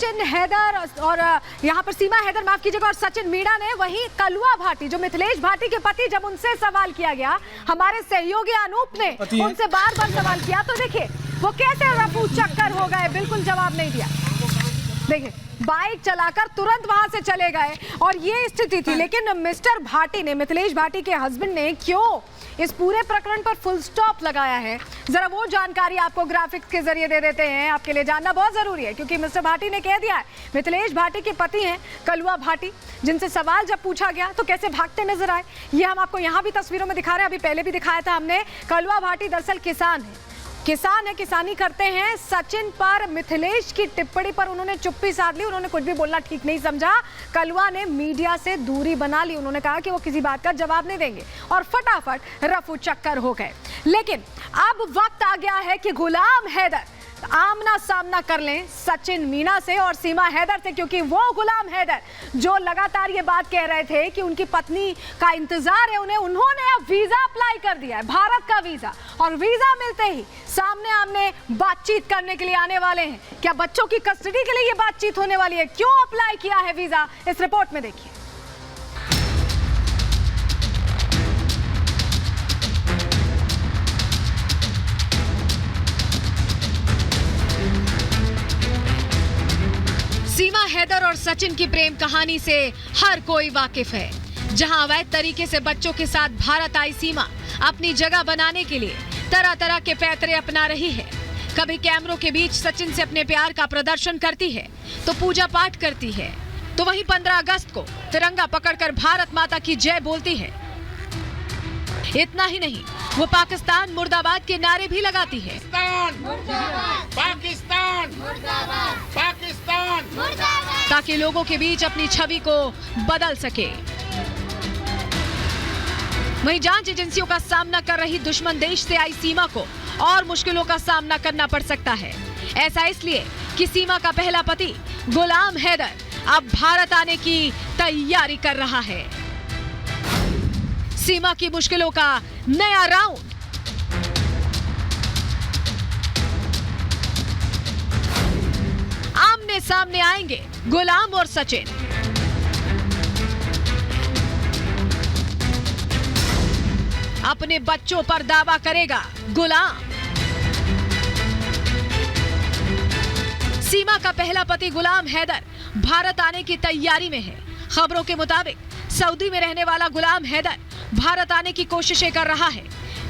सचिन हैदर और यहाँ पर सीमा हैदर, माफ कीजिएगा, और सचिन मीणा ने, वहीं कलुआ भाटी जो मिथिलेश भाटी के पति, जब उनसे सवाल किया गया, हमारे सहयोगी अनूप ने उनसे बार बार सवाल किया, तो देखिए वो कैसे रफू चक्कर हो गए, बिल्कुल जवाब नहीं दिया। देखिए बाइक चलाकर तुरंत वहां से चले गए और ये स्थिति थी। लेकिन मिस्टर भाटी ने, मिथिलेश भाटी के हस्बैंड ने क्यों इस पूरे प्रकरण पर फुल स्टॉप लगाया है, जरा वो जानकारी आपको ग्राफिक्स के जरिए दे देते हैं। आपके लिए जानना बहुत जरूरी है क्योंकि मिस्टर भाटी ने कह दिया है, मिथिलेश भाटी के पति हैं कलुआ भाटी, जिनसे सवाल जब पूछा गया तो कैसे भागते नजर आए, ये हम आपको यहाँ भी तस्वीरों में दिखा रहे हैं। अभी पहले भी दिखाया था हमने। कलुआ भाटी दरअसल किसान है, किसानी करते हैं। सचिन पर मिथिलेश की टिप्पणी पर उन्होंने चुप्पी साध ली, उन्होंने कुछ भी बोलना ठीक नहीं समझा। कलुआ ने मीडिया से दूरी बना ली, उन्होंने कहा कि वो किसी बात का जवाब नहीं देंगे और फटाफट रफू चक्कर हो गए। लेकिन अब वक्त आ गया है कि गुलाम हैदर आमना सामना कर लें सचिन मीणा से और सीमा हैदर से, क्योंकि वो गुलाम हैदर जो लगातार ये बात कह रहे थे कि उनकी पत्नी का इंतजार है उन्हें, उन्होंने अब वीजा अप्लाई कर दिया है, भारत का वीजा, और वीजा मिलते ही सामने आमने बातचीत करने के लिए आने वाले हैं। क्या बच्चों की कस्टडी के लिए ये बातचीत होने वाली है? क्यों अप्लाई किया है वीजा, इस रिपोर्ट में देखिए। सीमा हैदर और सचिन की प्रेम कहानी से हर कोई वाकिफ है। जहां अवैध तरीके से बच्चों के साथ भारत आई सीमा अपनी जगह बनाने के लिए तरह तरह के पैतरे अपना रही है। कभी कैमरों के बीच सचिन से अपने प्यार का प्रदर्शन करती है तो पूजा पाठ करती है, तो वहीं 15 अगस्त को तिरंगा पकड़कर भारत माता की जय बोलती है। इतना ही नहीं, वो पाकिस्तान मुर्दाबाद के नारे भी लगाती है। पाकिस्तान ताकि लोगों के बीच अपनी छवि को बदल सके। वहीं जांच एजेंसियों का सामना कर रही दुश्मन देश से आई सीमा को और मुश्किलों का सामना करना पड़ सकता है। ऐसा इसलिए कि सीमा का पहला पति गुलाम हैदर अब भारत आने की तैयारी कर रहा है। सीमा की मुश्किलों का नया राउंड। आमने सामने आएंगे गुलाम और सचिन। अपने बच्चों पर दावा करेगा गुलाम। सीमा का पहला पति गुलाम हैदर भारत आने की तैयारी में है। खबरों के मुताबिक सऊदी में रहने वाला गुलाम हैदर भारत आने की कोशिशें कर रहा है,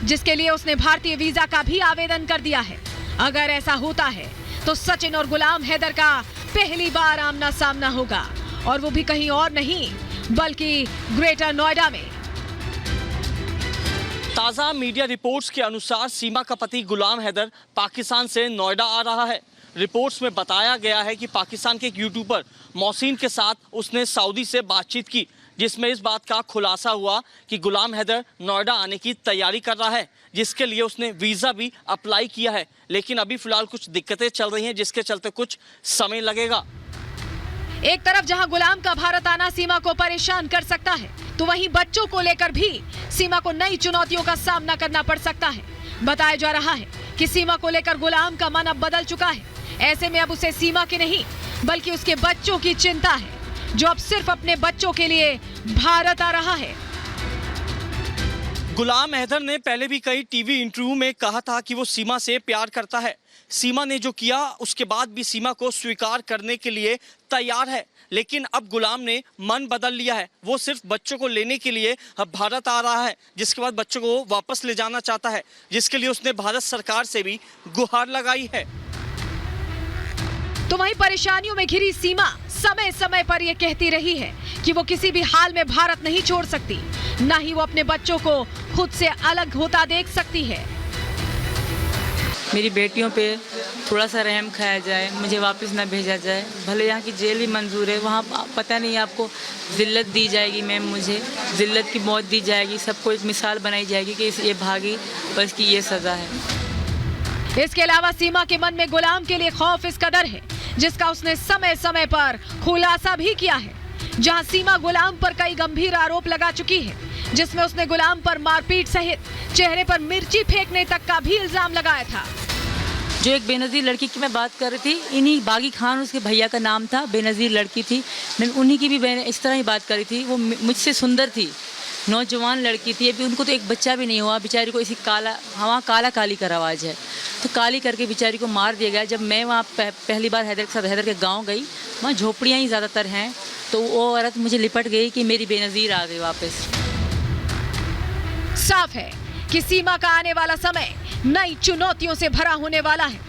जिसके लिए उसने भारतीय वीजा का भी आवेदन कर दिया है। अगर ऐसा होता है तो सचिन और गुलाम हैदर का पहली बार आमना सामना होगा, और वो भी कहीं और नहीं बल्कि ग्रेटर नोएडा में। ताज़ा मीडिया रिपोर्ट्स के अनुसार सीमा का पति गुलाम हैदर पाकिस्तान से नोएडा आ रहा है। रिपोर्ट्स में बताया गया है कि पाकिस्तान के एक यूट्यूबर मोहसिन के साथ उसने सऊदी से बातचीत की, जिसमें इस बात का खुलासा हुआ कि गुलाम हैदर नोएडा आने की तैयारी कर रहा है, जिसके लिए उसने वीज़ा भी अप्लाई किया है। लेकिन अभी फिलहाल कुछ दिक्कतें चल रही हैं, जिसके चलते कुछ समय लगेगा। एक तरफ जहां गुलाम का भारत आना सीमा को परेशान कर सकता है, तो वहीं बच्चों को लेकर भी सीमा को नई चुनौतियों का सामना करना पड़ सकता है। बताया जा रहा है कि सीमा को लेकर गुलाम का मन अब बदल चुका है। ऐसे में अब उसे सीमा की नहीं बल्कि उसके बच्चों की चिंता है, जो अब सिर्फ अपने बच्चों के लिए भारत आ रहा है। गुलाम हैदर ने पहले भी कई टीवी इंटरव्यू में कहा था कि वो सीमा से प्यार करता है। सीमा ने जो किया उसके बाद भी सीमा को स्वीकार करने के लिए तैयार है, लेकिन अब गुलाम ने मन बदल लिया है। वो सिर्फ बच्चों को लेने के लिए अब भारत आ रहा है, जिसके बाद बच्चों को वापस ले जाना चाहता है, जिसके लिए उसने भारत सरकार से भी गुहार लगाई है। तो वहीं परेशानियों में घिरी सीमा समय समय पर यह कहती रही है कि वो किसी भी हाल में भारत नहीं छोड़ सकती, ना ही वो अपने बच्चों को खुद से अलग होता देख सकती है। मेरी बेटियों पे थोड़ा सा रहम खाया जाए, मुझे वापस ना भेजा जाए। भले यहाँ की जेल ही मंजूर है, वहाँ पता नहीं आपको जिल्लत दी जाएगी मैम, मुझे जिल्लत की मौत दी जाएगी। सबको एक मिसाल बनाई जाएगी कि ये भागी, बस की ये सज़ा है। इसके अलावा सीमा के मन में गुलाम के लिए खौफ इस कदर है, जिसका उसने समय समय पर खुलासा भी किया है। जहां सीमा गुलाम पर कई गंभीर आरोप लगा चुकी है, जिसमें उसने गुलाम पर मारपीट सहित चेहरे पर मिर्ची फेंकने तक का भी इल्जाम लगाया था। जो एक बेनज़ीर लड़की की मैं बात कर रही थी, इन्हीं बागी खान उसके भैया का नाम था, बेनज़ीर लड़की थी, मैं उन्हीं की भी मैंने इस तरह ही बात करी थी। वो मुझसे सुंदर थी, नौजवान लड़की थी, अभी उनको तो एक बच्चा भी नहीं हुआ, बेचारी को इसी वहाँ काला काली का रवाज है, तो काली करके बेचारी को मार दिया गया। जब मैं वहाँ पहली बार हैदर के साथ हैदर के गाँव गई, वहाँ झोपड़ियाँ ही ज़्यादातर हैं, तो वो औरत मुझे लिपट गई कि मेरी बेनज़ीर आ गई वापस। साफ है कि सीमा का आने वाला समय नई चुनौतियों से भरा होने वाला है,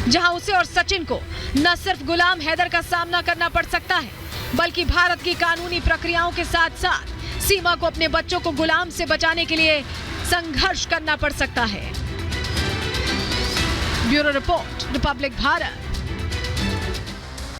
जहां उसे और सचिन को न सिर्फ गुलाम हैदर का सामना करना पड़ सकता है, बल्कि भारत की कानूनी प्रक्रियाओं के साथ साथ सीमा को अपने बच्चों को गुलाम से बचाने के लिए संघर्ष करना पड़ सकता है। Bureau report, Republic Bharat.